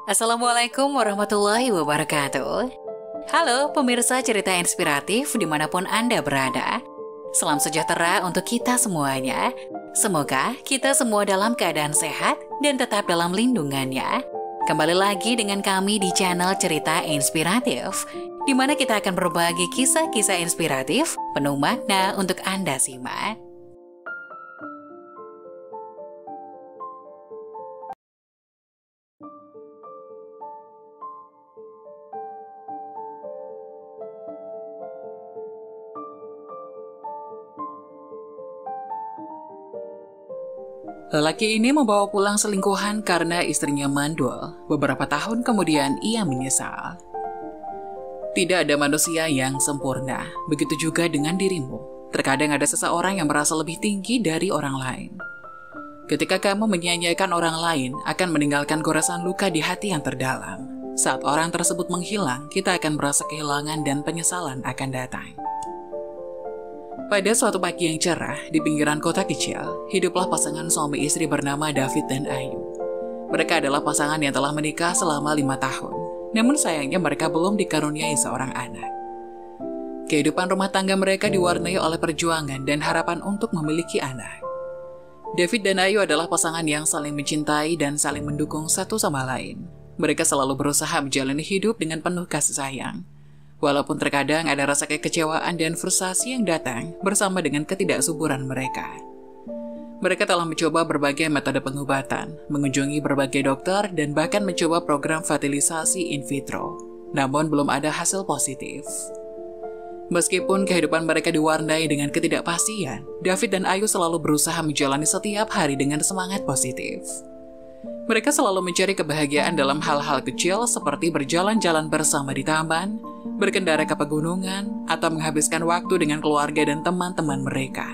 Assalamualaikum warahmatullahi wabarakatuh. Halo pemirsa cerita inspiratif dimanapun Anda berada. Salam sejahtera untuk kita semuanya. Semoga kita semua dalam keadaan sehat dan tetap dalam lindungannya. Kembali lagi dengan kami di channel Cerita Inspiratif, di mana kita akan berbagi kisah-kisah inspiratif penuh makna untuk Anda simak. Lelaki ini membawa pulang selingkuhan karena istrinya mandul. Beberapa tahun kemudian ia menyesal. Tidak ada manusia yang sempurna, begitu juga dengan dirimu. Terkadang ada seseorang yang merasa lebih tinggi dari orang lain. Ketika kamu menyia-nyiakan orang lain, akan meninggalkan goresan luka di hati yang terdalam. Saat orang tersebut menghilang, kita akan merasa kehilangan dan penyesalan akan datang. Pada suatu pagi yang cerah, di pinggiran kota kecil, hiduplah pasangan suami istri bernama David dan Ayu. Mereka adalah pasangan yang telah menikah selama 5 tahun, namun sayangnya mereka belum dikaruniai seorang anak. Kehidupan rumah tangga mereka diwarnai oleh perjuangan dan harapan untuk memiliki anak. David dan Ayu adalah pasangan yang saling mencintai dan saling mendukung satu sama lain. Mereka selalu berusaha menjalani hidup dengan penuh kasih sayang. Walaupun terkadang ada rasa kekecewaan dan frustasi yang datang bersama dengan ketidaksuburan mereka. Mereka telah mencoba berbagai metode pengobatan, mengunjungi berbagai dokter, dan bahkan mencoba program fertilisasi in vitro. Namun belum ada hasil positif. Meskipun kehidupan mereka diwarnai dengan ketidakpastian, David dan Ayu selalu berusaha menjalani setiap hari dengan semangat positif. Mereka selalu mencari kebahagiaan dalam hal-hal kecil seperti berjalan-jalan bersama di taman, berkendara ke pegunungan, atau menghabiskan waktu dengan keluarga dan teman-teman mereka.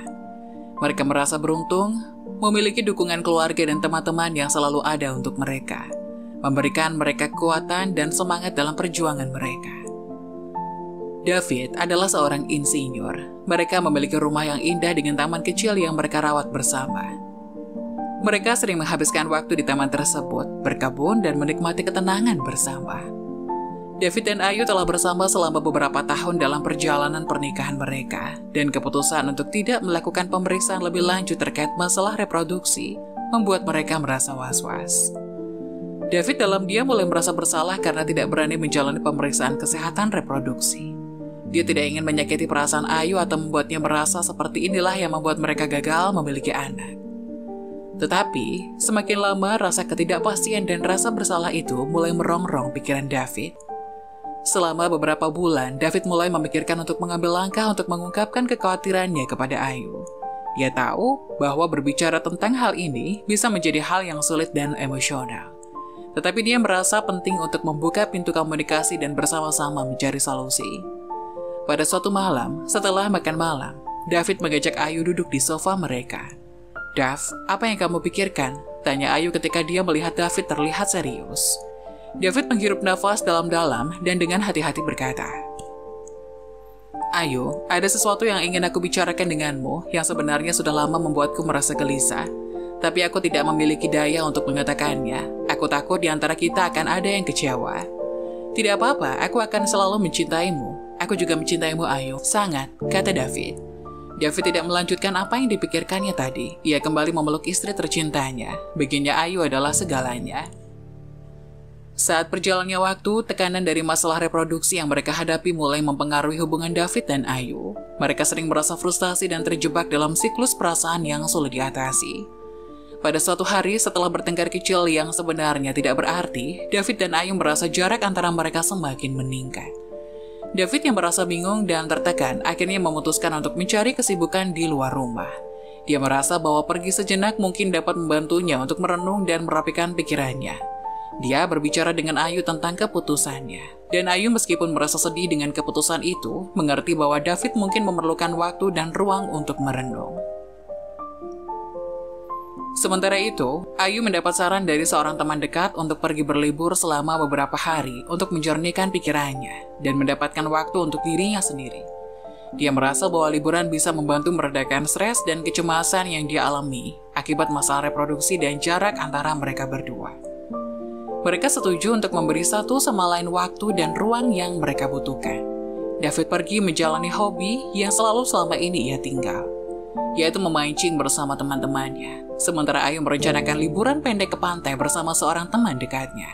Mereka merasa beruntung, memiliki dukungan keluarga dan teman-teman yang selalu ada untuk mereka, memberikan mereka kekuatan dan semangat dalam perjuangan mereka. David adalah seorang insinyur. Mereka memiliki rumah yang indah dengan taman kecil yang mereka rawat bersama. Mereka sering menghabiskan waktu di taman tersebut, berkebun dan menikmati ketenangan bersama. David dan Ayu telah bersama selama beberapa tahun dalam perjalanan pernikahan mereka, dan keputusan untuk tidak melakukan pemeriksaan lebih lanjut terkait masalah reproduksi membuat mereka merasa was-was. David dalam diam mulai merasa bersalah karena tidak berani menjalani pemeriksaan kesehatan reproduksi. Dia tidak ingin menyakiti perasaan Ayu atau membuatnya merasa seperti inilah yang membuat mereka gagal memiliki anak. Tetapi, semakin lama rasa ketidakpastian dan rasa bersalah itu mulai merongrong pikiran David. Selama beberapa bulan, David mulai memikirkan untuk mengambil langkah untuk mengungkapkan kekhawatirannya kepada Ayu. Dia tahu bahwa berbicara tentang hal ini bisa menjadi hal yang sulit dan emosional. Tetapi dia merasa penting untuk membuka pintu komunikasi dan bersama-sama mencari solusi. Pada suatu malam, setelah makan malam, David mengajak Ayu duduk di sofa mereka. "Dav, apa yang kamu pikirkan?" tanya Ayu ketika dia melihat David terlihat serius. David menghirup nafas dalam-dalam dan dengan hati-hati berkata, "Ayu, ada sesuatu yang ingin aku bicarakan denganmu yang sebenarnya sudah lama membuatku merasa gelisah, tapi aku tidak memiliki daya untuk mengatakannya. Aku takut di antara kita akan ada yang kecewa." "Tidak apa-apa, aku akan selalu mencintaimu. Aku juga mencintaimu, Ayu, sangat," kata David. David tidak melanjutkan apa yang dipikirkannya tadi. Ia kembali memeluk istri tercintanya. Baginya Ayu adalah segalanya. Saat berjalannya waktu, tekanan dari masalah reproduksi yang mereka hadapi mulai mempengaruhi hubungan David dan Ayu. Mereka sering merasa frustasi dan terjebak dalam siklus perasaan yang sulit diatasi. Pada suatu hari setelah bertengkar kecil yang sebenarnya tidak berarti, David dan Ayu merasa jarak antara mereka semakin meningkat. David yang merasa bingung dan tertekan akhirnya memutuskan untuk mencari kesibukan di luar rumah. Dia merasa bahwa pergi sejenak mungkin dapat membantunya untuk merenung dan merapikan pikirannya. Dia berbicara dengan Ayu tentang keputusannya. Dan Ayu meskipun merasa sedih dengan keputusan itu, mengerti bahwa David mungkin memerlukan waktu dan ruang untuk merenung. Sementara itu, Ayu mendapat saran dari seorang teman dekat untuk pergi berlibur selama beberapa hari untuk menjernihkan pikirannya dan mendapatkan waktu untuk dirinya sendiri. Dia merasa bahwa liburan bisa membantu meredakan stres dan kecemasan yang dia alami akibat masalah reproduksi dan jarak antara mereka berdua. Mereka setuju untuk memberi satu sama lain waktu dan ruang yang mereka butuhkan. David pergi menjalani hobi yang selalu selama ini ia tinggal, yaitu memancing bersama teman-temannya, sementara Ayu merencanakan liburan pendek ke pantai bersama seorang teman dekatnya.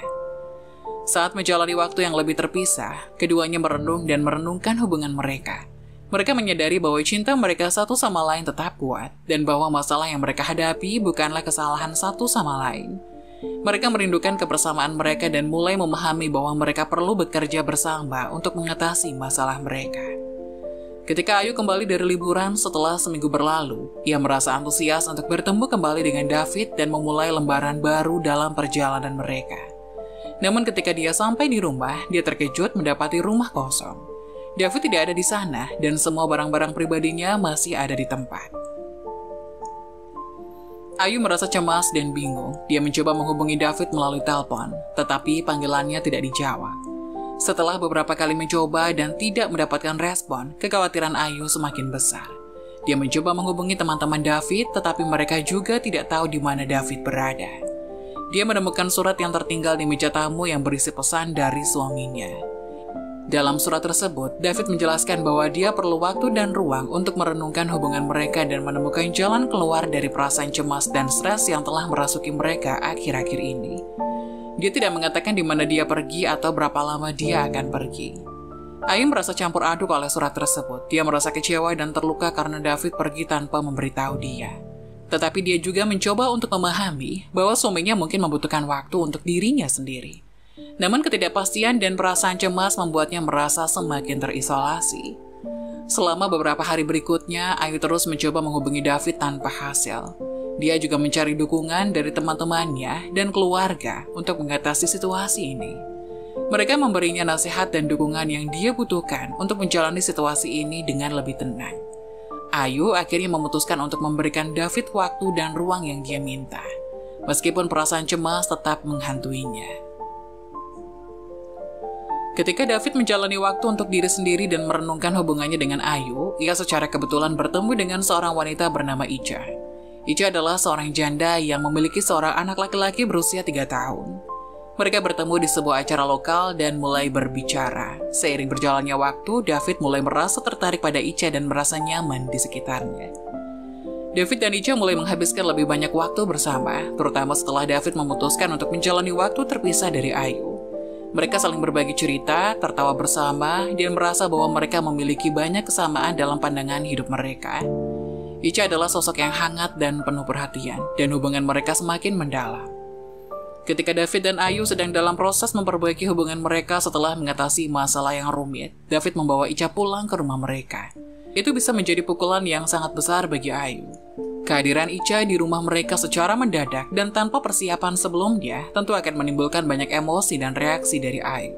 Saat menjalani waktu yang lebih terpisah, keduanya merenung dan merenungkan hubungan mereka. Mereka menyadari bahwa cinta mereka satu sama lain tetap kuat, dan bahwa masalah yang mereka hadapi bukanlah kesalahan satu sama lain. Mereka merindukan kebersamaan mereka dan mulai memahami bahwa mereka perlu bekerja bersama untuk mengatasi masalah mereka. Ketika Ayu kembali dari liburan setelah seminggu berlalu, ia merasa antusias untuk bertemu kembali dengan David dan memulai lembaran baru dalam perjalanan mereka. Namun ketika dia sampai di rumah, dia terkejut mendapati rumah kosong. David tidak ada di sana dan semua barang-barang pribadinya masih ada di tempat. Ayu merasa cemas dan bingung. Dia mencoba menghubungi David melalui telepon, tetapi panggilannya tidak dijawab. Setelah beberapa kali mencoba dan tidak mendapatkan respon, kekhawatiran Ayu semakin besar. Dia mencoba menghubungi teman-teman David, tetapi mereka juga tidak tahu di mana David berada. Dia menemukan surat yang tertinggal di meja tamu yang berisi pesan dari suaminya. Dalam surat tersebut, David menjelaskan bahwa dia perlu waktu dan ruang untuk merenungkan hubungan mereka dan menemukan jalan keluar dari perasaan cemas dan stres yang telah merasuki mereka akhir-akhir ini. Dia tidak mengatakan di mana dia pergi atau berapa lama dia akan pergi. Ayu merasa campur aduk oleh surat tersebut. Dia merasa kecewa dan terluka karena David pergi tanpa memberitahu dia. Tetapi dia juga mencoba untuk memahami bahwa suaminya mungkin membutuhkan waktu untuk dirinya sendiri. Namun ketidakpastian dan perasaan cemas membuatnya merasa semakin terisolasi. Selama beberapa hari berikutnya, Ayu terus mencoba menghubungi David tanpa hasil. Dia juga mencari dukungan dari teman-temannya dan keluarga untuk mengatasi situasi ini. Mereka memberinya nasihat dan dukungan yang dia butuhkan untuk menjalani situasi ini dengan lebih tenang. Ayu akhirnya memutuskan untuk memberikan David waktu dan ruang yang dia minta, meskipun perasaan cemas tetap menghantuinya. Ketika David menjalani waktu untuk diri sendiri dan merenungkan hubungannya dengan Ayu, ia secara kebetulan bertemu dengan seorang wanita bernama Ica. Ica adalah seorang janda yang memiliki seorang anak laki-laki berusia 3 tahun. Mereka bertemu di sebuah acara lokal dan mulai berbicara. Seiring berjalannya waktu, David mulai merasa tertarik pada Ica dan merasa nyaman di sekitarnya. David dan Ica mulai menghabiskan lebih banyak waktu bersama, terutama setelah David memutuskan untuk menjalani waktu terpisah dari Ayu. Mereka saling berbagi cerita, tertawa bersama, dan merasa bahwa mereka memiliki banyak kesamaan dalam pandangan hidup mereka. Ica adalah sosok yang hangat dan penuh perhatian, dan hubungan mereka semakin mendalam. Ketika David dan Ayu sedang dalam proses memperbaiki hubungan mereka setelah mengatasi masalah yang rumit, David membawa Ica pulang ke rumah mereka. Itu bisa menjadi pukulan yang sangat besar bagi Ayu. Kehadiran Ica di rumah mereka secara mendadak dan tanpa persiapan sebelumnya tentu akan menimbulkan banyak emosi dan reaksi dari Ayu.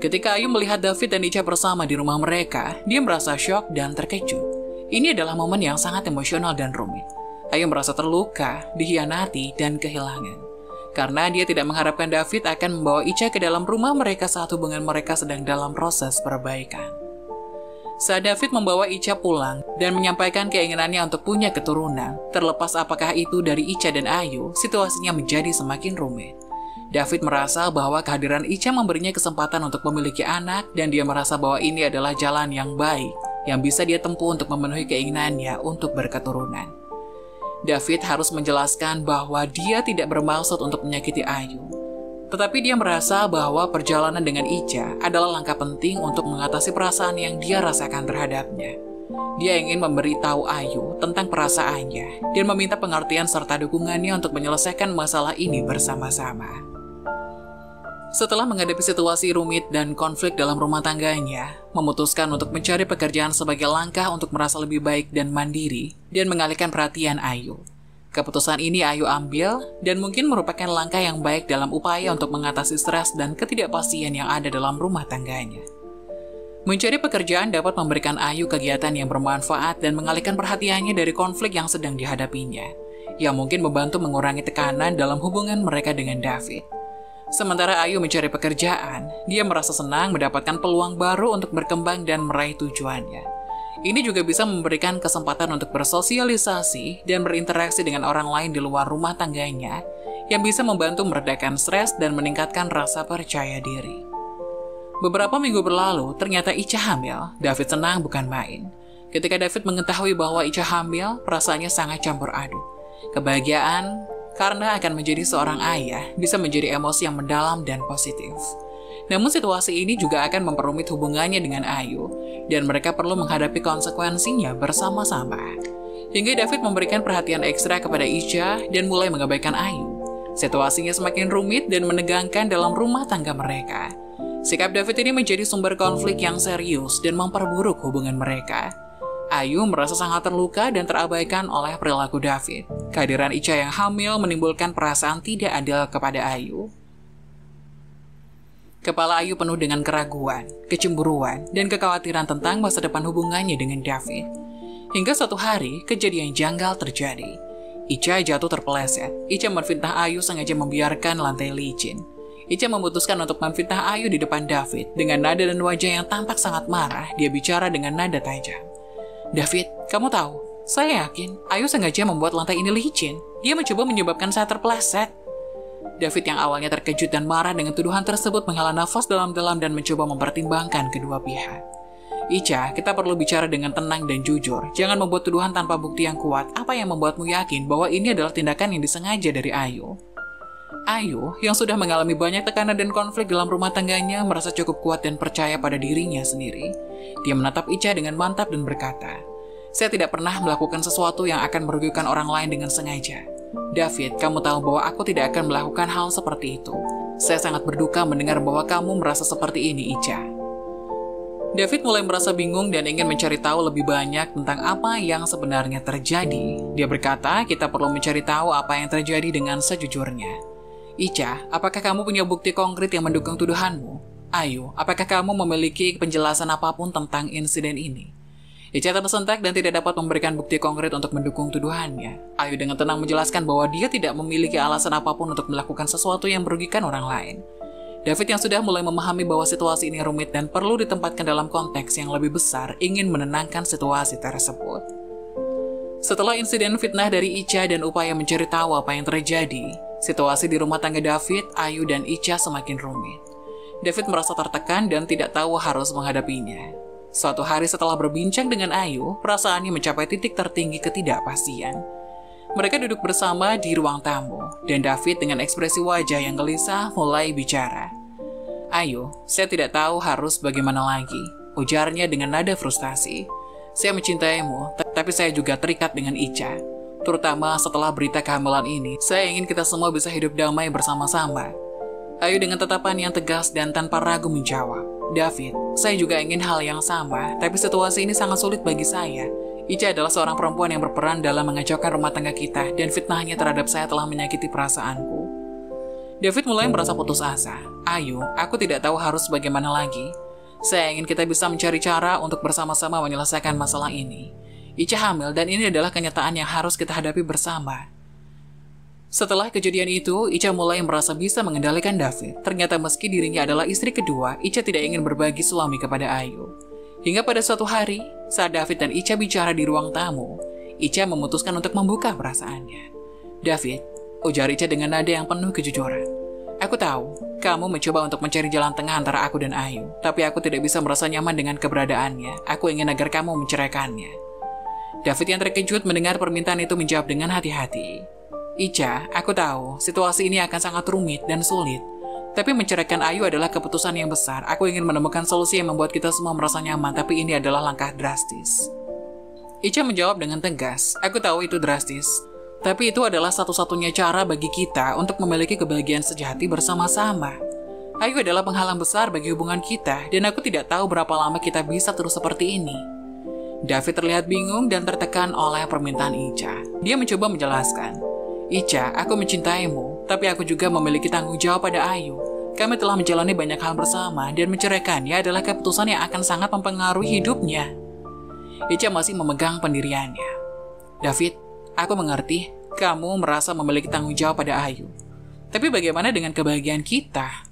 Ketika Ayu melihat David dan Ica bersama di rumah mereka, dia merasa syok dan terkejut. Ini adalah momen yang sangat emosional dan rumit. Ayu merasa terluka, dikhianati, dan kehilangan. Karena dia tidak mengharapkan David akan membawa Ica ke dalam rumah mereka saat hubungan mereka sedang dalam proses perbaikan. Saat David membawa Ica pulang dan menyampaikan keinginannya untuk punya keturunan, terlepas apakah itu dari Ica dan Ayu, situasinya menjadi semakin rumit. David merasa bahwa kehadiran Ica memberinya kesempatan untuk memiliki anak dan dia merasa bahwa ini adalah jalan yang baik yang bisa dia tempuh untuk memenuhi keinginannya untuk berketurunan. David harus menjelaskan bahwa dia tidak bermaksud untuk menyakiti Ayu. Tetapi dia merasa bahwa perjalanan dengan Ica adalah langkah penting untuk mengatasi perasaan yang dia rasakan terhadapnya. Dia ingin memberitahu Ayu tentang perasaannya dan meminta pengertian serta dukungannya untuk menyelesaikan masalah ini bersama-sama. Setelah menghadapi situasi rumit dan konflik dalam rumah tangganya, memutuskan untuk mencari pekerjaan sebagai langkah untuk merasa lebih baik dan mandiri dan mengalihkan perhatian Ayu. Keputusan ini Ayu ambil dan mungkin merupakan langkah yang baik dalam upaya untuk mengatasi stres dan ketidakpastian yang ada dalam rumah tangganya. Mencari pekerjaan dapat memberikan Ayu kegiatan yang bermanfaat dan mengalihkan perhatiannya dari konflik yang sedang dihadapinya, yang mungkin membantu mengurangi tekanan dalam hubungan mereka dengan David. Sementara Ayu mencari pekerjaan, dia merasa senang mendapatkan peluang baru untuk berkembang dan meraih tujuannya. Ini juga bisa memberikan kesempatan untuk bersosialisasi dan berinteraksi dengan orang lain di luar rumah tangganya, yang bisa membantu meredakan stres dan meningkatkan rasa percaya diri. Beberapa minggu berlalu, ternyata Ica hamil. David senang bukan main. Ketika David mengetahui bahwa Ica hamil, perasaannya sangat campur aduk. Kebahagiaan karena akan menjadi seorang ayah bisa menjadi emosi yang mendalam dan positif. Namun situasi ini juga akan memperumit hubungannya dengan Ayu, dan mereka perlu menghadapi konsekuensinya bersama-sama. Hingga David memberikan perhatian ekstra kepada Ica dan mulai mengabaikan Ayu. Situasinya semakin rumit dan menegangkan dalam rumah tangga mereka. Sikap David ini menjadi sumber konflik yang serius dan memperburuk hubungan mereka. Ayu merasa sangat terluka dan terabaikan oleh perilaku David. Kehadiran Ica yang hamil menimbulkan perasaan tidak adil kepada Ayu. Kepala Ayu penuh dengan keraguan, kecemburuan, dan kekhawatiran tentang masa depan hubungannya dengan David. Hingga suatu hari, kejadian janggal terjadi. Ica jatuh terpeleset. Ica memfitnah Ayu sengaja membiarkan lantai licin. Ica memutuskan untuk memfitnah Ayu di depan David. Dengan nada dan wajah yang tampak sangat marah, dia bicara dengan nada tajam. David, kamu tahu, saya yakin Ayu sengaja membuat lantai ini licin. Dia mencoba menyebabkan saya terpeleset. David yang awalnya terkejut dan marah dengan tuduhan tersebut menghela nafas dalam-dalam dan mencoba mempertimbangkan kedua pihak. Ica, kita perlu bicara dengan tenang dan jujur. Jangan membuat tuduhan tanpa bukti yang kuat. Apa yang membuatmu yakin bahwa ini adalah tindakan yang disengaja dari Ayu? Ayu, yang sudah mengalami banyak tekanan dan konflik dalam rumah tangganya, merasa cukup kuat dan percaya pada dirinya sendiri. Dia menatap Ica dengan mantap dan berkata, saya tidak pernah melakukan sesuatu yang akan merugikan orang lain dengan sengaja. David, kamu tahu bahwa aku tidak akan melakukan hal seperti itu. Saya sangat berduka mendengar bahwa kamu merasa seperti ini, Ica. David mulai merasa bingung dan ingin mencari tahu lebih banyak tentang apa yang sebenarnya terjadi. Dia berkata, kita perlu mencari tahu apa yang terjadi dengan sejujurnya. Ica, apakah kamu punya bukti konkret yang mendukung tuduhanmu? Ayu, apakah kamu memiliki penjelasan apapun tentang insiden ini? Ica tersentak dan tidak dapat memberikan bukti konkret untuk mendukung tuduhannya. Ayu dengan tenang menjelaskan bahwa dia tidak memiliki alasan apapun untuk melakukan sesuatu yang merugikan orang lain. David yang sudah mulai memahami bahwa situasi ini rumit dan perlu ditempatkan dalam konteks yang lebih besar, ingin menenangkan situasi tersebut. Setelah insiden fitnah dari Ica dan upaya mencari tahu apa yang terjadi, situasi di rumah tangga David, Ayu, dan Ica semakin rumit. David merasa tertekan dan tidak tahu harus menghadapinya. Suatu hari setelah berbincang dengan Ayu, perasaannya mencapai titik tertinggi ketidakpastian. Mereka duduk bersama di ruang tamu, dan David dengan ekspresi wajah yang gelisah mulai bicara. Ayu, saya tidak tahu harus bagaimana lagi, ujarnya dengan nada frustasi. Saya mencintaimu, tapi saya juga terikat dengan Ica. Terutama setelah berita kehamilan ini, saya ingin kita semua bisa hidup damai bersama-sama. Ayu dengan tatapan yang tegas dan tanpa ragu menjawab, David, saya juga ingin hal yang sama, tapi situasi ini sangat sulit bagi saya. Ica adalah seorang perempuan yang berperan dalam mengacaukan rumah tangga kita, dan fitnahnya terhadap saya telah menyakiti perasaanku. David mulai merasa putus asa. Ayu, aku tidak tahu harus bagaimana lagi. Saya ingin kita bisa mencari cara untuk bersama-sama menyelesaikan masalah ini. Ica hamil dan ini adalah kenyataan yang harus kita hadapi bersama. Setelah kejadian itu, Ica mulai merasa bisa mengendalikan David. Ternyata meski dirinya adalah istri kedua, Ica tidak ingin berbagi suami kepada Ayu. Hingga pada suatu hari, saat David dan Ica bicara di ruang tamu, Ica memutuskan untuk membuka perasaannya. David, ujar Ica dengan nada yang penuh kejujuran. Aku tahu, kamu mencoba untuk mencari jalan tengah antara aku dan Ayu, tapi aku tidak bisa merasa nyaman dengan keberadaannya. Aku ingin agar kamu menceraikannya. David yang terkejut mendengar permintaan itu menjawab dengan hati-hati. Ica, aku tahu, situasi ini akan sangat rumit dan sulit. Tapi menceraikan Ayu adalah keputusan yang besar. Aku ingin menemukan solusi yang membuat kita semua merasa nyaman, tapi ini adalah langkah drastis. Ica menjawab dengan tegas, aku tahu itu drastis. Tapi itu adalah satu-satunya cara bagi kita untuk memiliki kebahagiaan sejati bersama-sama. Ayu adalah penghalang besar bagi hubungan kita, dan aku tidak tahu berapa lama kita bisa terus seperti ini. David terlihat bingung dan tertekan oleh permintaan Ica. Dia mencoba menjelaskan, Ica, aku mencintaimu, tapi aku juga memiliki tanggung jawab pada Ayu. Kami telah menjalani banyak hal bersama, dan menceraikannya adalah keputusan yang akan sangat mempengaruhi hidupnya. Ica masih memegang pendiriannya. David, aku mengerti, kamu merasa memiliki tanggung jawab pada Ayu. Tapi bagaimana dengan kebahagiaan kita?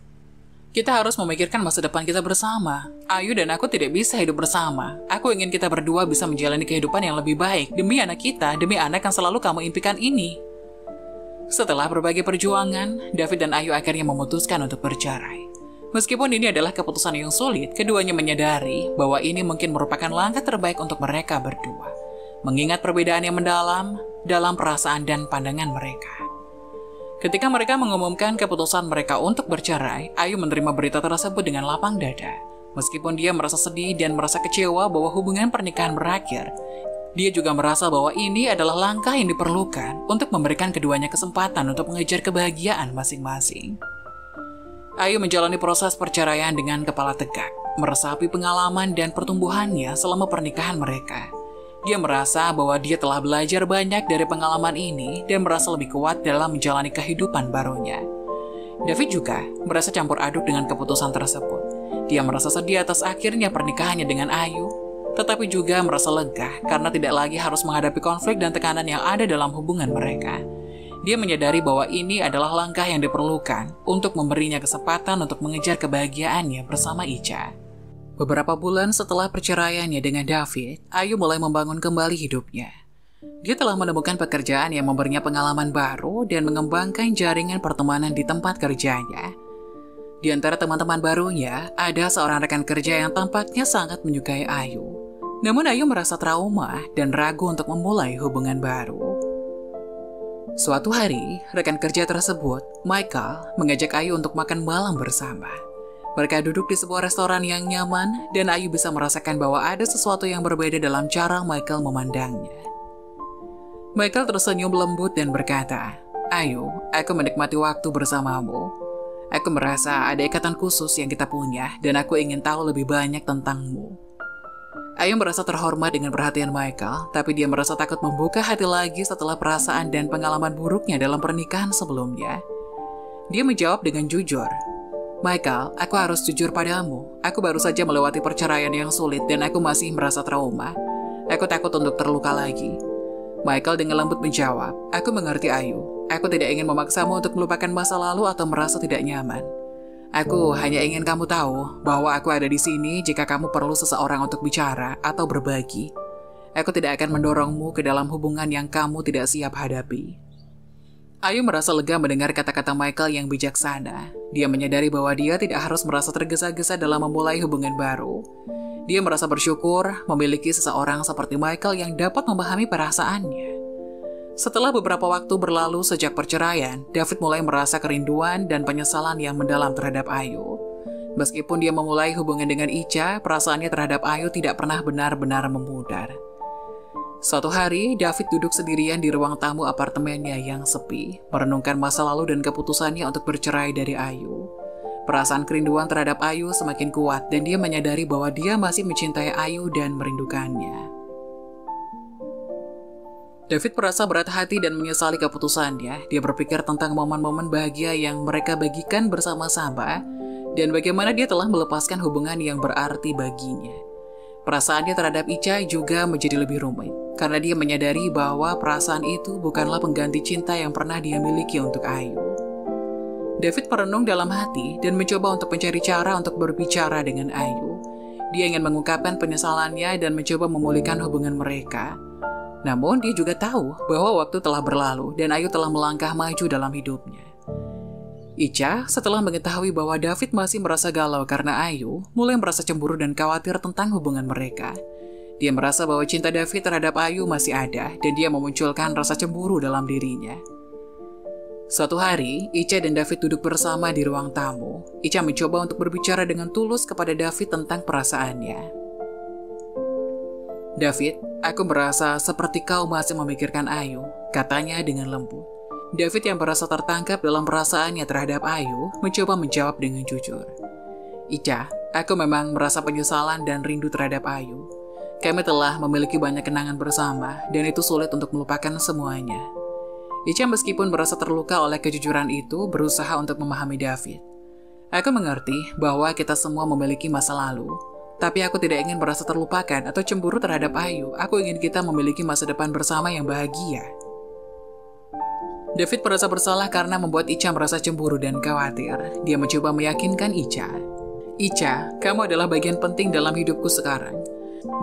Kita harus memikirkan masa depan kita bersama. Ayu dan aku tidak bisa hidup bersama. Aku ingin kita berdua bisa menjalani kehidupan yang lebih baik demi anak kita, demi anak yang selalu kamu impikan ini. Setelah berbagai perjuangan, David dan Ayu akhirnya memutuskan untuk bercerai. Meskipun ini adalah keputusan yang sulit, keduanya menyadari bahwa ini mungkin merupakan langkah terbaik untuk mereka berdua. Mengingat perbedaan yang mendalam dalam perasaan dan pandangan mereka. Ketika mereka mengumumkan keputusan mereka untuk bercerai, Ayu menerima berita tersebut dengan lapang dada. Meskipun dia merasa sedih dan merasa kecewa bahwa hubungan pernikahan berakhir, dia juga merasa bahwa ini adalah langkah yang diperlukan untuk memberikan keduanya kesempatan untuk mengejar kebahagiaan masing-masing. Ayu menjalani proses perceraian dengan kepala tegak, meresapi pengalaman dan pertumbuhannya selama pernikahan mereka. Dia merasa bahwa dia telah belajar banyak dari pengalaman ini dan merasa lebih kuat dalam menjalani kehidupan barunya. David juga merasa campur aduk dengan keputusan tersebut. Dia merasa sedih atas akhirnya pernikahannya dengan Ayu, tetapi juga merasa lega karena tidak lagi harus menghadapi konflik dan tekanan yang ada dalam hubungan mereka. Dia menyadari bahwa ini adalah langkah yang diperlukan untuk memberinya kesempatan untuk mengejar kebahagiaannya bersama Ica. Beberapa bulan setelah perceraiannya dengan David, Ayu mulai membangun kembali hidupnya. Dia telah menemukan pekerjaan yang memberinya pengalaman baru dan mengembangkan jaringan pertemanan di tempat kerjanya. Di antara teman-teman barunya, ada seorang rekan kerja yang tampaknya sangat menyukai Ayu. Namun Ayu merasa trauma dan ragu untuk memulai hubungan baru. Suatu hari, rekan kerja tersebut, Michael, mengajak Ayu untuk makan malam bersama. Mereka duduk di sebuah restoran yang nyaman, dan Ayu bisa merasakan bahwa ada sesuatu yang berbeda dalam cara Michael memandangnya. Michael tersenyum lembut dan berkata, "Ayu, aku menikmati waktu bersamamu. Aku merasa ada ikatan khusus yang kita punya, dan aku ingin tahu lebih banyak tentangmu." Ayu merasa terhormat dengan perhatian Michael, tapi dia merasa takut membuka hati lagi setelah perasaan dan pengalaman buruknya dalam pernikahan sebelumnya. Dia menjawab dengan jujur, "Michael, aku harus jujur padamu. Aku baru saja melewati perceraian yang sulit dan aku masih merasa trauma. Aku takut untuk terluka lagi." Michael dengan lembut menjawab, "Aku mengerti Ayu. Aku tidak ingin memaksamu untuk melupakan masa lalu atau merasa tidak nyaman. Aku hanya ingin kamu tahu bahwa aku ada di sini jika kamu perlu seseorang untuk bicara atau berbagi. Aku tidak akan mendorongmu ke dalam hubungan yang kamu tidak siap hadapi." Ayu merasa lega mendengar kata-kata Michael yang bijaksana. Dia menyadari bahwa dia tidak harus merasa tergesa-gesa dalam memulai hubungan baru. Dia merasa bersyukur memiliki seseorang seperti Michael yang dapat memahami perasaannya. Setelah beberapa waktu berlalu sejak perceraian, David mulai merasa kerinduan dan penyesalan yang mendalam terhadap Ayu. Meskipun dia memulai hubungan dengan Ica, perasaannya terhadap Ayu tidak pernah benar-benar memudar. Suatu hari, David duduk sendirian di ruang tamu apartemennya yang sepi, merenungkan masa lalu dan keputusannya untuk bercerai dari Ayu. Perasaan kerinduan terhadap Ayu semakin kuat dan dia menyadari bahwa dia masih mencintai Ayu dan merindukannya. David merasa berat hati dan menyesali keputusannya. Dia berpikir tentang momen-momen bahagia yang mereka bagikan bersama-sama dan bagaimana dia telah melepaskan hubungan yang berarti baginya. Perasaannya terhadap Ica juga menjadi lebih rumit, karena dia menyadari bahwa perasaan itu bukanlah pengganti cinta yang pernah dia miliki untuk Ayu. David merenung dalam hati dan mencoba untuk mencari cara untuk berbicara dengan Ayu. Dia ingin mengungkapkan penyesalannya dan mencoba memulihkan hubungan mereka. Namun dia juga tahu bahwa waktu telah berlalu dan Ayu telah melangkah maju dalam hidupnya. Ica, setelah mengetahui bahwa David masih merasa galau karena Ayu, mulai merasa cemburu dan khawatir tentang hubungan mereka. Dia merasa bahwa cinta David terhadap Ayu masih ada, dan dia memunculkan rasa cemburu dalam dirinya. Suatu hari, Ica dan David duduk bersama di ruang tamu. Ica mencoba untuk berbicara dengan tulus kepada David tentang perasaannya. "David, aku merasa seperti kau masih memikirkan Ayu," katanya dengan lembut. David yang merasa tertangkap dalam perasaannya terhadap Ayu, mencoba menjawab dengan jujur. "Ica, aku memang merasa penyesalan dan rindu terhadap Ayu. Kami telah memiliki banyak kenangan bersama, dan itu sulit untuk melupakan semuanya." Ica meskipun merasa terluka oleh kejujuran itu, berusaha untuk memahami David. "Aku mengerti bahwa kita semua memiliki masa lalu, tapi aku tidak ingin merasa terlupakan atau cemburu terhadap Ayu. Aku ingin kita memiliki masa depan bersama yang bahagia." David merasa bersalah karena membuat Icha merasa cemburu dan khawatir. Dia mencoba meyakinkan Icha. Icha, kamu adalah bagian penting dalam hidupku sekarang.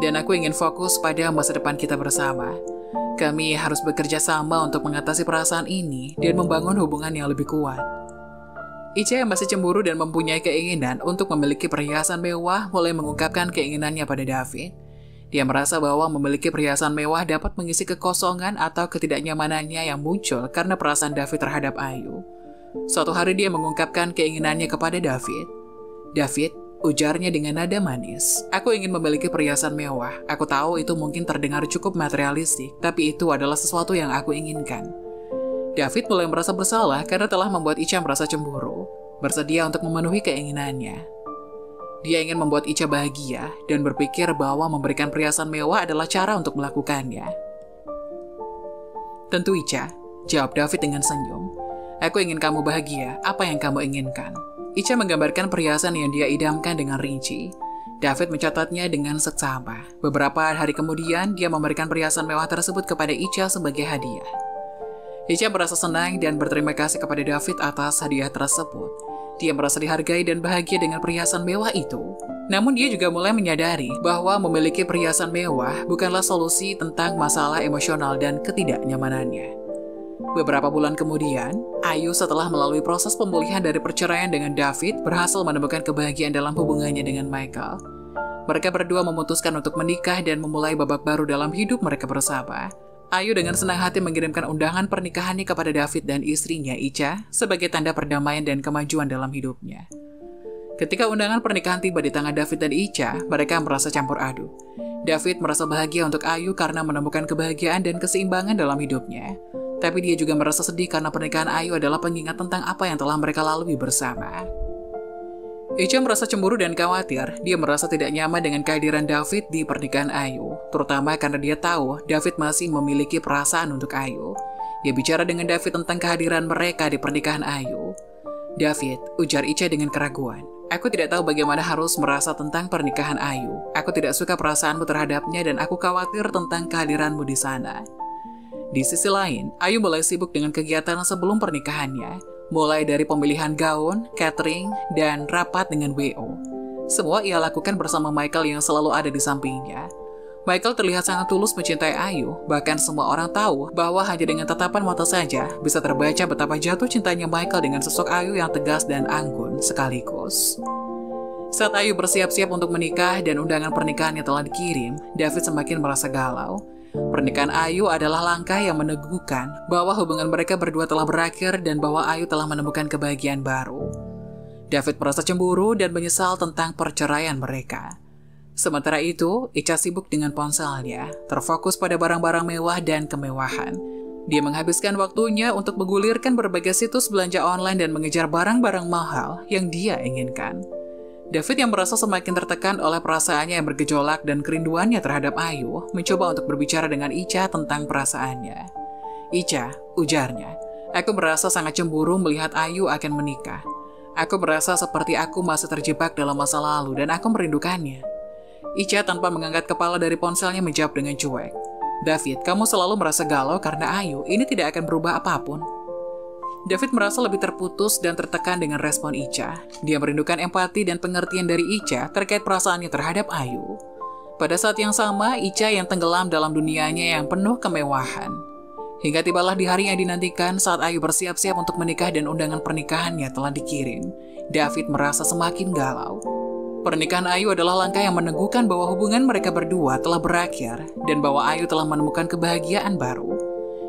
Dan aku ingin fokus pada masa depan kita bersama. Kami harus bekerja sama untuk mengatasi perasaan ini dan membangun hubungan yang lebih kuat. Icha yang masih cemburu dan mempunyai keinginan untuk memiliki perhiasan mewah mulai mengungkapkan keinginannya pada David. Dia merasa bahwa memiliki perhiasan mewah dapat mengisi kekosongan atau ketidaknyamanannya yang muncul karena perasaan David terhadap Ayu. Suatu hari dia mengungkapkan keinginannya kepada David. David, ujarnya dengan nada manis, aku ingin memiliki perhiasan mewah. Aku tahu itu mungkin terdengar cukup materialistik, tapi itu adalah sesuatu yang aku inginkan. David mulai merasa bersalah karena telah membuat Icha merasa cemburu, bersedia untuk memenuhi keinginannya. Dia ingin membuat Icha bahagia dan berpikir bahwa memberikan perhiasan mewah adalah cara untuk melakukannya. Tentu Icha, jawab David dengan senyum. Aku ingin kamu bahagia, apa yang kamu inginkan? Icha menggambarkan perhiasan yang dia idamkan dengan rinci. David mencatatnya dengan seksama. Beberapa hari kemudian, dia memberikan perhiasan mewah tersebut kepada Icha sebagai hadiah. Icha merasa senang dan berterima kasih kepada David atas hadiah tersebut. Dia merasa dihargai dan bahagia dengan perhiasan mewah itu. Namun dia juga mulai menyadari bahwa memiliki perhiasan mewah bukanlah solusi tentang masalah emosional dan ketidaknyamanannya. Beberapa bulan kemudian, Ayu setelah melalui proses pemulihan dari perceraian dengan David berhasil menemukan kebahagiaan dalam hubungannya dengan Michael. Mereka berdua memutuskan untuk menikah dan memulai babak baru dalam hidup mereka bersama. Ayu dengan senang hati mengirimkan undangan pernikahannya kepada David dan istrinya Icha sebagai tanda perdamaian dan kemajuan dalam hidupnya. Ketika undangan pernikahan tiba di tangan David dan Icha, mereka merasa campur aduk. David merasa bahagia untuk Ayu karena menemukan kebahagiaan dan keseimbangan dalam hidupnya. Tapi dia juga merasa sedih karena pernikahan Ayu adalah pengingat tentang apa yang telah mereka lalui bersama. Icha merasa cemburu dan khawatir. Dia merasa tidak nyaman dengan kehadiran David di pernikahan Ayu, terutama karena dia tahu David masih memiliki perasaan untuk Ayu. Dia bicara dengan David tentang kehadiran mereka di pernikahan Ayu. David, ujar Icha dengan keraguan. Aku tidak tahu bagaimana harus merasa tentang pernikahan Ayu. Aku tidak suka perasaanmu terhadapnya dan aku khawatir tentang kehadiranmu di sana. Di sisi lain, Ayu mulai sibuk dengan kegiatan sebelum pernikahannya, mulai dari pemilihan gaun, catering, dan rapat dengan WO. Semua ia lakukan bersama Michael yang selalu ada di sampingnya. Michael terlihat sangat tulus mencintai Ayu, bahkan semua orang tahu bahwa hanya dengan tatapan mata saja bisa terbaca betapa jatuh cintanya Michael dengan sosok Ayu yang tegas dan anggun sekaligus. Saat Ayu bersiap-siap untuk menikah dan undangan pernikahannya telah dikirim, David semakin merasa galau. Pernikahan Ayu adalah langkah yang meneguhkan bahwa hubungan mereka berdua telah berakhir dan bahwa Ayu telah menemukan kebahagiaan baru. David merasa cemburu dan menyesal tentang perceraian mereka. Sementara itu, Icha sibuk dengan ponselnya, terfokus pada barang-barang mewah dan kemewahan. Dia menghabiskan waktunya untuk menggulirkan berbagai situs belanja online dan mengejar barang-barang mahal yang dia inginkan. David yang merasa semakin tertekan oleh perasaannya yang bergejolak dan kerinduannya terhadap Ayu, mencoba untuk berbicara dengan Icha tentang perasaannya. Icha, ujarnya, aku merasa sangat cemburu melihat Ayu akan menikah. Aku merasa seperti aku masih terjebak dalam masa lalu dan aku merindukannya. Icha tanpa mengangkat kepala dari ponselnya menjawab dengan cuek. David, kamu selalu merasa galau karena Ayu, ini tidak akan berubah apapun. David merasa lebih terputus dan tertekan dengan respon Icha. Dia merindukan empati dan pengertian dari Icha terkait perasaannya terhadap Ayu. Pada saat yang sama, Icha yang tenggelam dalam dunianya yang penuh kemewahan. Hingga tibalah di hari yang dinantikan saat Ayu bersiap-siap untuk menikah dan undangan pernikahannya telah dikirim. David merasa semakin galau. Pernikahan Ayu adalah langkah yang meneguhkan bahwa hubungan mereka berdua telah berakhir dan bahwa Ayu telah menemukan kebahagiaan baru.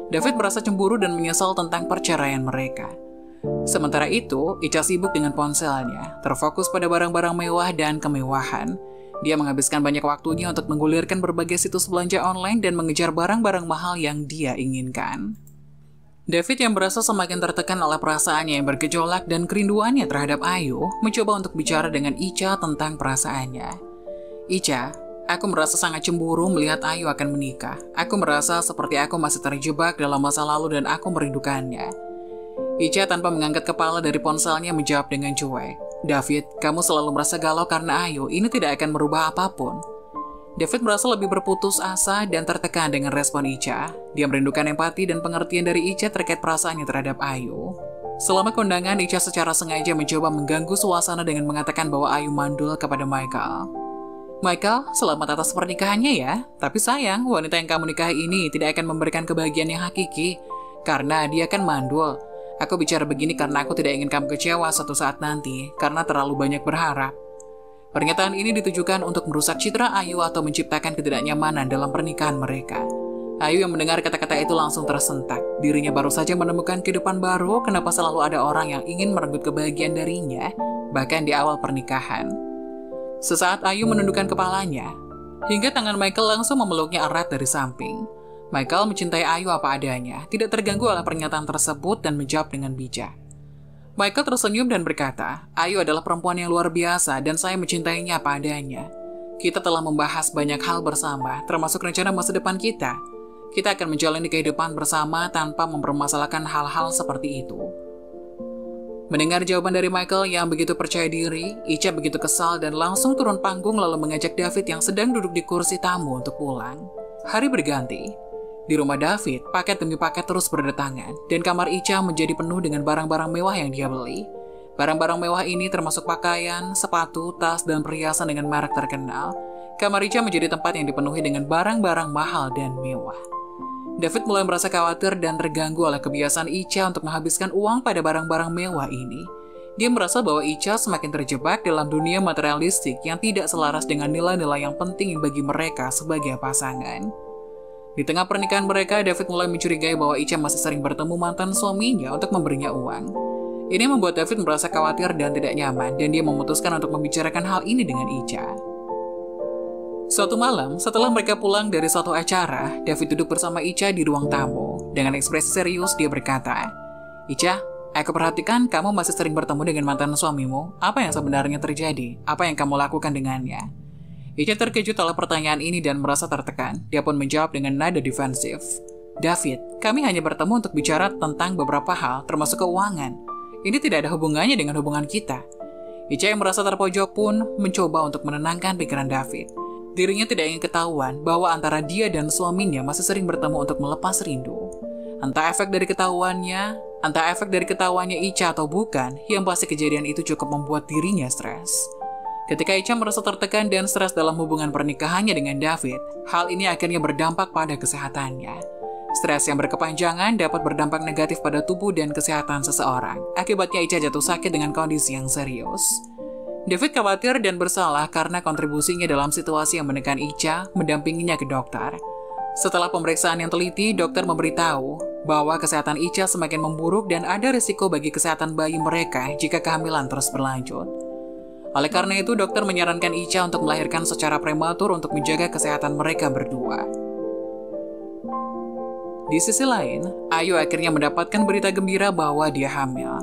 David merasa cemburu dan menyesal tentang perceraian mereka. Sementara itu, Icha sibuk dengan ponselnya, terfokus pada barang-barang mewah dan kemewahan. Dia menghabiskan banyak waktunya untuk menggulirkan berbagai situs belanja online dan mengejar barang-barang mahal yang dia inginkan. David yang merasa semakin tertekan oleh perasaannya yang bergejolak dan kerinduannya terhadap Ayu, mencoba untuk bicara dengan Icha tentang perasaannya. Icha, aku merasa sangat cemburu melihat Ayu akan menikah. Aku merasa seperti aku masih terjebak dalam masa lalu dan aku merindukannya. Icha tanpa mengangkat kepala dari ponselnya menjawab dengan cuek. David, kamu selalu merasa galau karena Ayu, ini tidak akan merubah apapun. David merasa lebih berputus asa dan tertekan dengan respon Icha. Dia merindukan empati dan pengertian dari Icha terkait perasaannya terhadap Ayu. Selama kondangan, Icha secara sengaja mencoba mengganggu suasana dengan mengatakan bahwa Ayu mandul kepada Michael. Michael, selamat atas pernikahannya ya. Tapi sayang, wanita yang kamu nikahi ini tidak akan memberikan kebahagiaan yang hakiki. Karena dia kan mandul. Aku bicara begini karena aku tidak ingin kamu kecewa suatu saat nanti, karena terlalu banyak berharap. Pernyataan ini ditujukan untuk merusak citra Ayu atau menciptakan ketidaknyamanan dalam pernikahan mereka. Ayu yang mendengar kata-kata itu langsung tersentak. Dirinya baru saja menemukan kehidupan baru, kenapa selalu ada orang yang ingin merenggut kebahagiaan darinya, bahkan di awal pernikahan. Sesaat Ayu menundukkan kepalanya, hingga tangan Michael langsung memeluknya erat dari samping. Michael mencintai Ayu apa adanya, tidak terganggu oleh pernyataan tersebut dan menjawab dengan bijak. Michael tersenyum dan berkata, Ayu adalah perempuan yang luar biasa dan saya mencintainya apa adanya. Kita telah membahas banyak hal bersama, termasuk rencana masa depan kita. Kita akan menjalani kehidupan bersama tanpa mempermasalahkan hal-hal seperti itu. Mendengar jawaban dari Michael yang begitu percaya diri, Icha begitu kesal dan langsung turun panggung lalu mengajak David yang sedang duduk di kursi tamu untuk pulang. Hari berganti. Di rumah David, paket demi paket terus berdatangan, dan kamar Icha menjadi penuh dengan barang-barang mewah yang dia beli. Barang-barang mewah ini termasuk pakaian, sepatu, tas, dan perhiasan dengan merek terkenal. Kamar Icha menjadi tempat yang dipenuhi dengan barang-barang mahal dan mewah. David mulai merasa khawatir dan terganggu oleh kebiasaan Icha untuk menghabiskan uang pada barang-barang mewah ini. Dia merasa bahwa Icha semakin terjebak dalam dunia materialistik yang tidak selaras dengan nilai-nilai yang penting bagi mereka sebagai pasangan. Di tengah pernikahan mereka, David mulai mencurigai bahwa Icha masih sering bertemu mantan suaminya untuk memberinya uang. Ini membuat David merasa khawatir dan tidak nyaman, dan dia memutuskan untuk membicarakan hal ini dengan Icha. Suatu malam, setelah mereka pulang dari suatu acara, David duduk bersama Icha di ruang tamu. Dengan ekspresi serius, dia berkata, Icha, aku perhatikan kamu masih sering bertemu dengan mantan suamimu. Apa yang sebenarnya terjadi? Apa yang kamu lakukan dengannya? Icha terkejut oleh pertanyaan ini dan merasa tertekan. Dia pun menjawab dengan nada defensif. David, kami hanya bertemu untuk bicara tentang beberapa hal, termasuk keuangan. Ini tidak ada hubungannya dengan hubungan kita. Icha yang merasa terpojok pun mencoba untuk menenangkan pikiran David. Dirinya tidak ingin ketahuan bahwa antara dia dan suaminya masih sering bertemu untuk melepas rindu. Entah efek dari ketahuannya Icha atau bukan, yang pasti kejadian itu cukup membuat dirinya stres. Ketika Icha merasa tertekan dan stres dalam hubungan pernikahannya dengan David, hal ini akhirnya berdampak pada kesehatannya. Stres yang berkepanjangan dapat berdampak negatif pada tubuh dan kesehatan seseorang. Akibatnya Icha jatuh sakit dengan kondisi yang serius. David khawatir dan bersalah karena kontribusinya dalam situasi yang menekan Icha, mendampinginya ke dokter. Setelah pemeriksaan yang teliti, dokter memberitahu bahwa kesehatan Icha semakin memburuk dan ada risiko bagi kesehatan bayi mereka jika kehamilan terus berlanjut. Oleh karena itu, dokter menyarankan Icha untuk melahirkan secara prematur untuk menjaga kesehatan mereka berdua. Di sisi lain, Ayu akhirnya mendapatkan berita gembira bahwa dia hamil.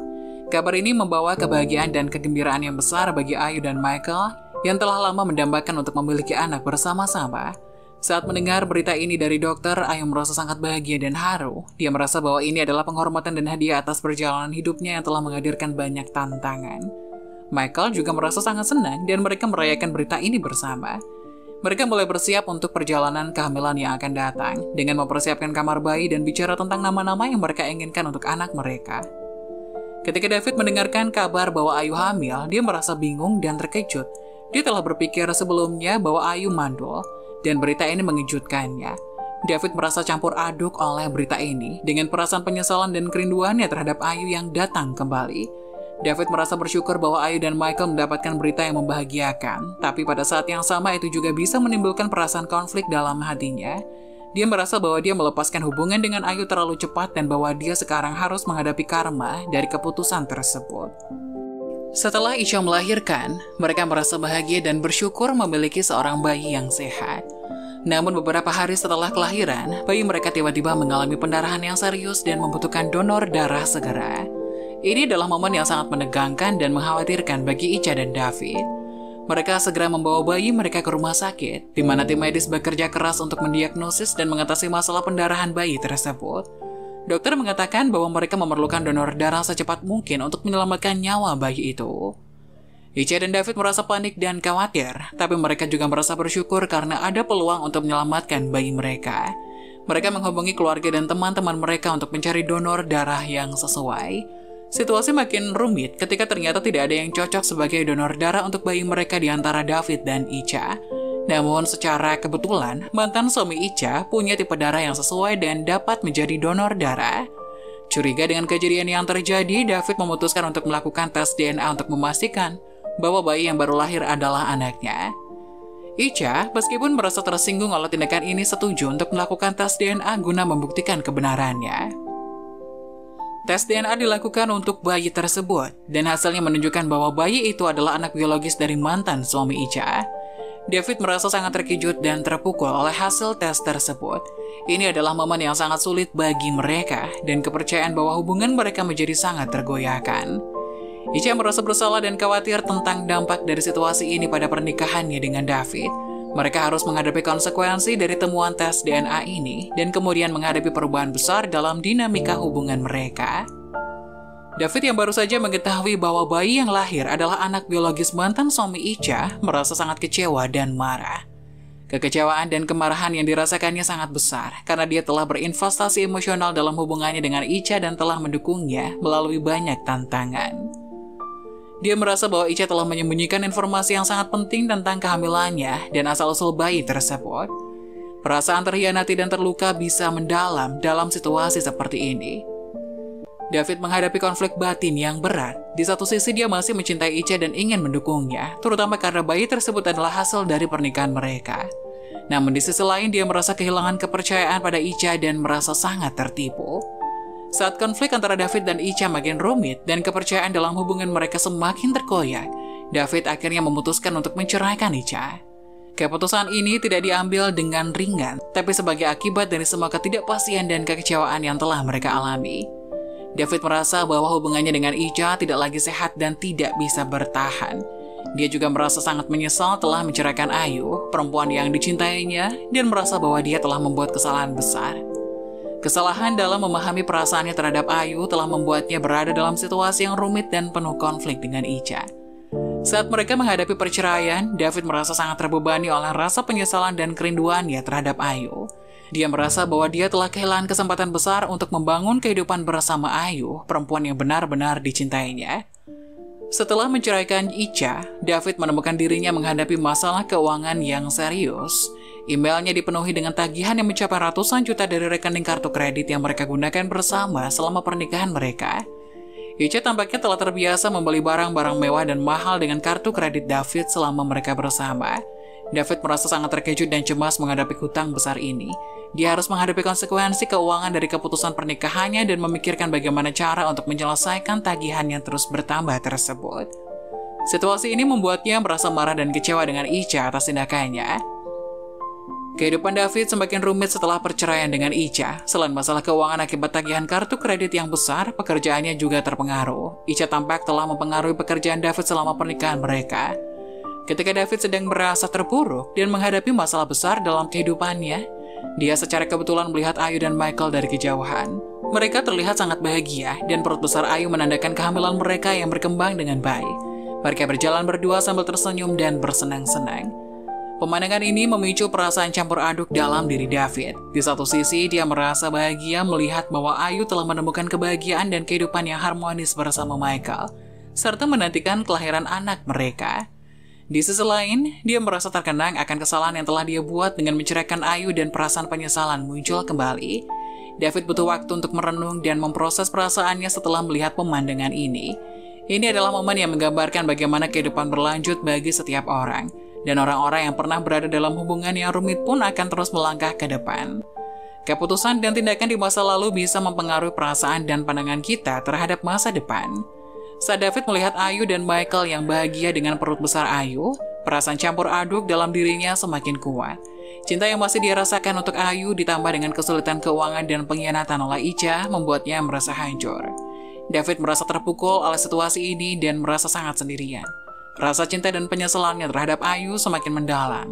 Kabar ini membawa kebahagiaan dan kegembiraan yang besar bagi Ayu dan Michael yang telah lama mendambakan untuk memiliki anak bersama-sama. Saat mendengar berita ini dari dokter, Ayu merasa sangat bahagia dan haru. Dia merasa bahwa ini adalah penghormatan dan hadiah atas perjalanan hidupnya yang telah menghadirkan banyak tantangan. Michael juga merasa sangat senang dan mereka merayakan berita ini bersama. Mereka mulai bersiap untuk perjalanan kehamilan yang akan datang dengan mempersiapkan kamar bayi dan bicara tentang nama-nama yang mereka inginkan untuk anak mereka. Ketika David mendengarkan kabar bahwa Ayu hamil, dia merasa bingung dan terkejut. Dia telah berpikir sebelumnya bahwa Ayu mandul dan berita ini mengejutkannya. David merasa campur aduk oleh berita ini dengan perasaan penyesalan dan kerinduannya terhadap Ayu yang datang kembali. David merasa bersyukur bahwa Ayu dan Michael mendapatkan berita yang membahagiakan, tapi pada saat yang sama itu juga bisa menimbulkan perasaan konflik dalam hatinya. Dia merasa bahwa dia melepaskan hubungan dengan Ayu terlalu cepat dan bahwa dia sekarang harus menghadapi karma dari keputusan tersebut. Setelah Icha melahirkan, mereka merasa bahagia dan bersyukur memiliki seorang bayi yang sehat. Namun beberapa hari setelah kelahiran, bayi mereka tiba-tiba mengalami pendarahan yang serius dan membutuhkan donor darah segera. Ini adalah momen yang sangat menegangkan dan mengkhawatirkan bagi Icha dan David. Mereka segera membawa bayi mereka ke rumah sakit, di mana tim medis bekerja keras untuk mendiagnosis dan mengatasi masalah pendarahan bayi tersebut. Dokter mengatakan bahwa mereka memerlukan donor darah secepat mungkin untuk menyelamatkan nyawa bayi itu. Ica dan David merasa panik dan khawatir, tapi mereka juga merasa bersyukur karena ada peluang untuk menyelamatkan bayi mereka. Mereka menghubungi keluarga dan teman-teman mereka untuk mencari donor darah yang sesuai. Situasi makin rumit ketika ternyata tidak ada yang cocok sebagai donor darah untuk bayi mereka di antara David dan Ica. Namun secara kebetulan, mantan suami Ica punya tipe darah yang sesuai dan dapat menjadi donor darah. Curiga dengan kejadian yang terjadi, David memutuskan untuk melakukan tes DNA untuk memastikan bahwa bayi yang baru lahir adalah anaknya. Ica, meskipun merasa tersinggung oleh tindakan ini, setuju untuk melakukan tes DNA guna membuktikan kebenarannya. Tes DNA dilakukan untuk bayi tersebut, dan hasilnya menunjukkan bahwa bayi itu adalah anak biologis dari mantan suami Ica. David merasa sangat terkejut dan terpukul oleh hasil tes tersebut. Ini adalah momen yang sangat sulit bagi mereka, dan kepercayaan bahwa hubungan mereka menjadi sangat tergoyahkan. Ica merasa bersalah dan khawatir tentang dampak dari situasi ini pada pernikahannya dengan David. Mereka harus menghadapi konsekuensi dari temuan tes DNA ini dan kemudian menghadapi perubahan besar dalam dinamika hubungan mereka. David yang baru saja mengetahui bahwa bayi yang lahir adalah anak biologis mantan suami Ica merasa sangat kecewa dan marah. Kekecewaan dan kemarahan yang dirasakannya sangat besar karena dia telah berinvestasi emosional dalam hubungannya dengan Ica dan telah mendukungnya melalui banyak tantangan. Dia merasa bahwa Ica telah menyembunyikan informasi yang sangat penting tentang kehamilannya dan asal-usul bayi tersebut. Perasaan terhianati dan terluka bisa mendalam dalam situasi seperti ini. David menghadapi konflik batin yang berat. Di satu sisi dia masih mencintai Ica dan ingin mendukungnya, terutama karena bayi tersebut adalah hasil dari pernikahan mereka. Namun di sisi lain dia merasa kehilangan kepercayaan pada Ica dan merasa sangat tertipu. Saat konflik antara David dan Ica makin rumit dan kepercayaan dalam hubungan mereka semakin terkoyak, David akhirnya memutuskan untuk menceraikan Ica. Keputusan ini tidak diambil dengan ringan, tapi sebagai akibat dari semua ketidakpastian dan kekecewaan yang telah mereka alami. David merasa bahwa hubungannya dengan Ica tidak lagi sehat dan tidak bisa bertahan. Dia juga merasa sangat menyesal telah menceraikan Ayu, perempuan yang dicintainya, dan merasa bahwa dia telah membuat kesalahan besar. Kesalahan dalam memahami perasaannya terhadap Ayu telah membuatnya berada dalam situasi yang rumit dan penuh konflik dengan Ica. Saat mereka menghadapi perceraian, David merasa sangat terbebani oleh rasa penyesalan dan kerinduannya terhadap Ayu. Dia merasa bahwa dia telah kehilangan kesempatan besar untuk membangun kehidupan bersama Ayu, perempuan yang benar-benar dicintainya. Setelah menceraikan Ica, David menemukan dirinya menghadapi masalah keuangan yang serius. Emailnya dipenuhi dengan tagihan yang mencapai ratusan juta dari rekening kartu kredit yang mereka gunakan bersama selama pernikahan mereka. Ica tampaknya telah terbiasa membeli barang-barang mewah dan mahal dengan kartu kredit David selama mereka bersama. David merasa sangat terkejut dan cemas menghadapi hutang besar ini. Dia harus menghadapi konsekuensi keuangan dari keputusan pernikahannya dan memikirkan bagaimana cara untuk menyelesaikan tagihan yang terus bertambah tersebut. Situasi ini membuatnya merasa marah dan kecewa dengan Ica atas tindakannya. Kehidupan David semakin rumit setelah perceraian dengan Ica. Selain masalah keuangan akibat tagihan kartu kredit yang besar, pekerjaannya juga terpengaruh. Ica tampak telah mempengaruhi pekerjaan David selama pernikahan mereka. Ketika David sedang merasa terpuruk dan menghadapi masalah besar dalam kehidupannya, dia secara kebetulan melihat Ayu dan Michael dari kejauhan. Mereka terlihat sangat bahagia dan perut besar Ayu menandakan kehamilan mereka yang berkembang dengan baik. Mereka berjalan berdua sambil tersenyum dan bersenang-senang. Pemandangan ini memicu perasaan campur aduk dalam diri David. Di satu sisi, dia merasa bahagia melihat bahwa Ayu telah menemukan kebahagiaan dan kehidupan yang harmonis bersama Michael, serta menantikan kelahiran anak mereka. Di sisi lain, dia merasa terkenang akan kesalahan yang telah dia buat dengan menceraikan Ayu dan perasaan penyesalan muncul kembali. David butuh waktu untuk merenung dan memproses perasaannya setelah melihat pemandangan ini. Ini adalah momen yang menggambarkan bagaimana kehidupan berlanjut bagi setiap orang. Dan orang-orang yang pernah berada dalam hubungan yang rumit pun akan terus melangkah ke depan. Keputusan dan tindakan di masa lalu bisa mempengaruhi perasaan dan pandangan kita terhadap masa depan. Saat David melihat Ayu dan Michael yang bahagia dengan perut besar Ayu, perasaan campur aduk dalam dirinya semakin kuat. Cinta yang masih dia rasakan untuk Ayu ditambah dengan kesulitan keuangan dan pengkhianatan oleh Ica membuatnya merasa hancur. David merasa terpukul oleh situasi ini dan merasa sangat sendirian. Rasa cinta dan penyesalannya terhadap Ayu semakin mendalam.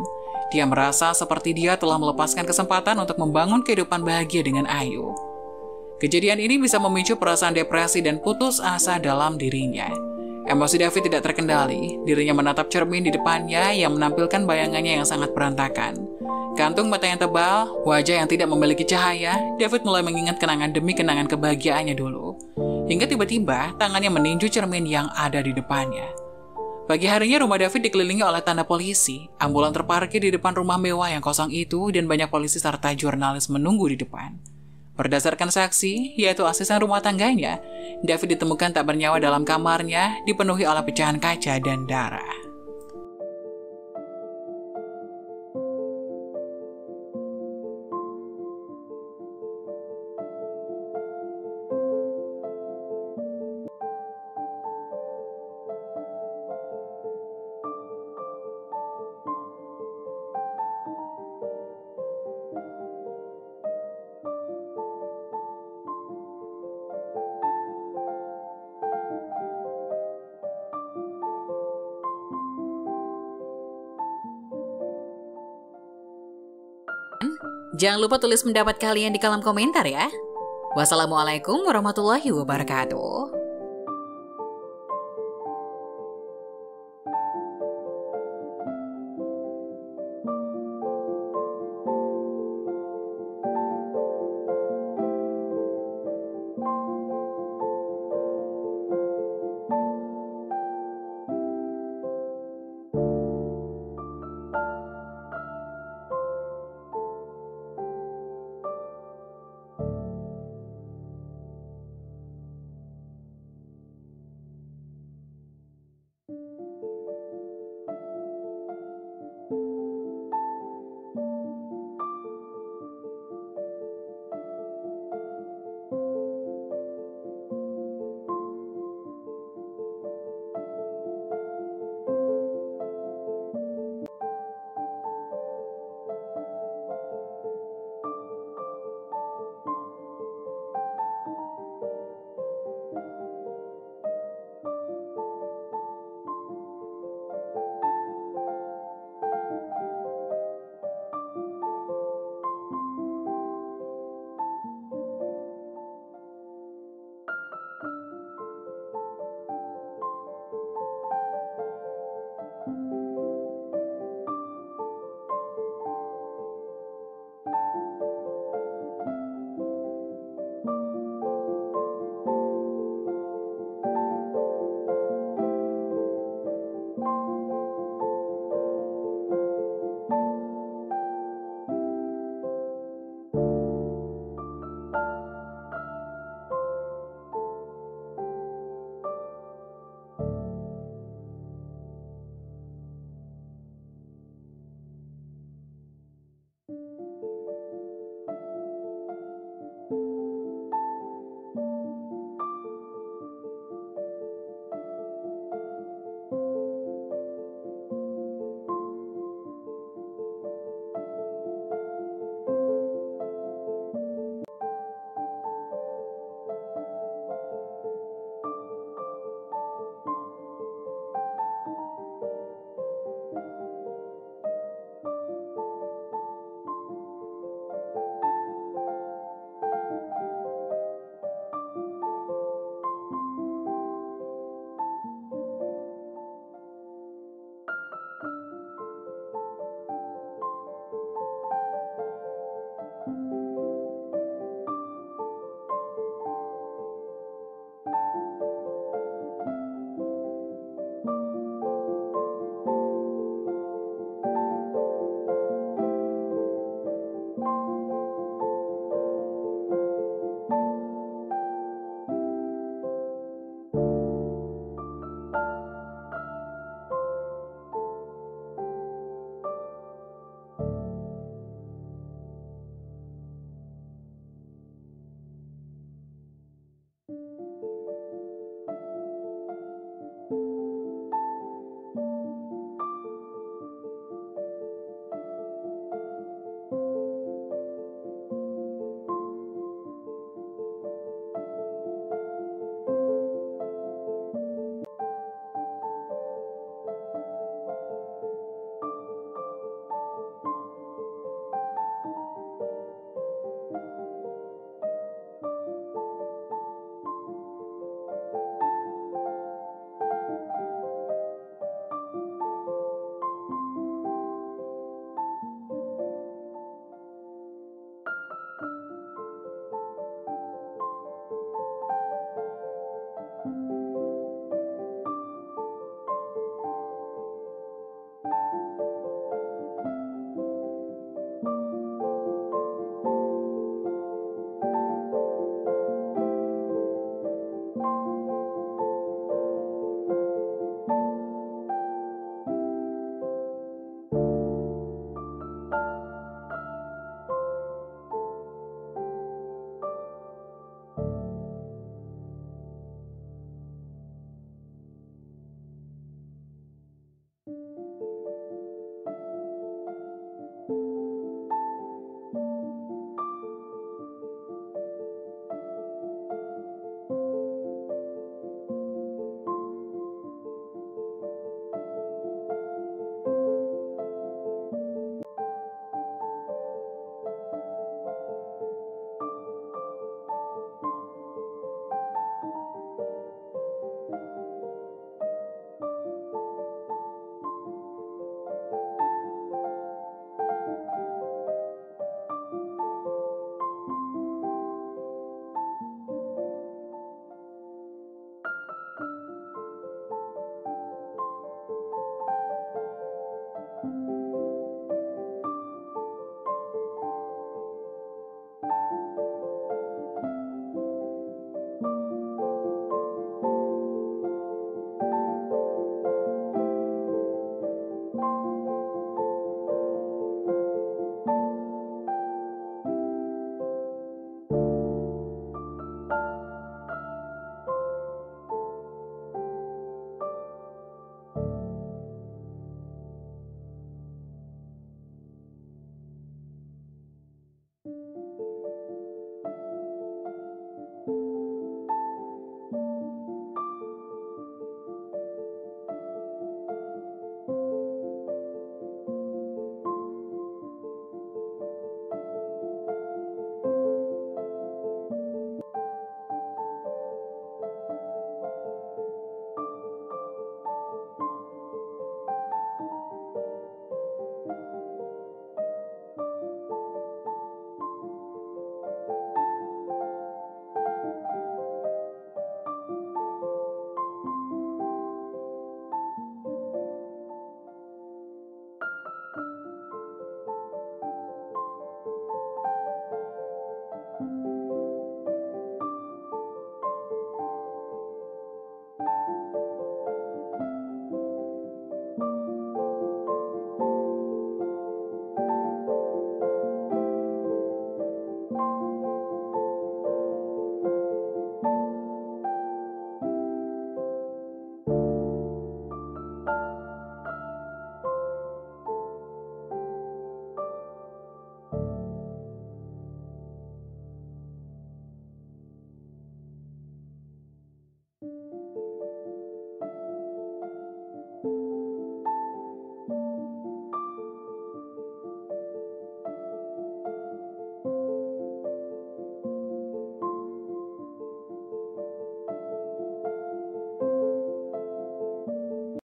Dia merasa seperti dia telah melepaskan kesempatan untuk membangun kehidupan bahagia dengan Ayu. Kejadian ini bisa memicu perasaan depresi dan putus asa dalam dirinya. Emosi David tidak terkendali. Dirinya menatap cermin di depannya yang menampilkan bayangannya yang sangat berantakan. Kantung mata yang tebal, wajah yang tidak memiliki cahaya, David mulai mengingat kenangan demi kenangan kebahagiaannya dulu. Hingga tiba-tiba tangannya meninju cermin yang ada di depannya. Pagi harinya rumah David dikelilingi oleh tanda polisi. Ambulan terparkir di depan rumah mewah yang kosong itu dan banyak polisi serta jurnalis menunggu di depan. Berdasarkan saksi, yaitu asisten rumah tangganya, David ditemukan tak bernyawa dalam kamarnya, dipenuhi oleh pecahan kaca dan darah. Jangan lupa tulis pendapat kalian di kolom komentar ya. Wassalamualaikum warahmatullahi wabarakatuh.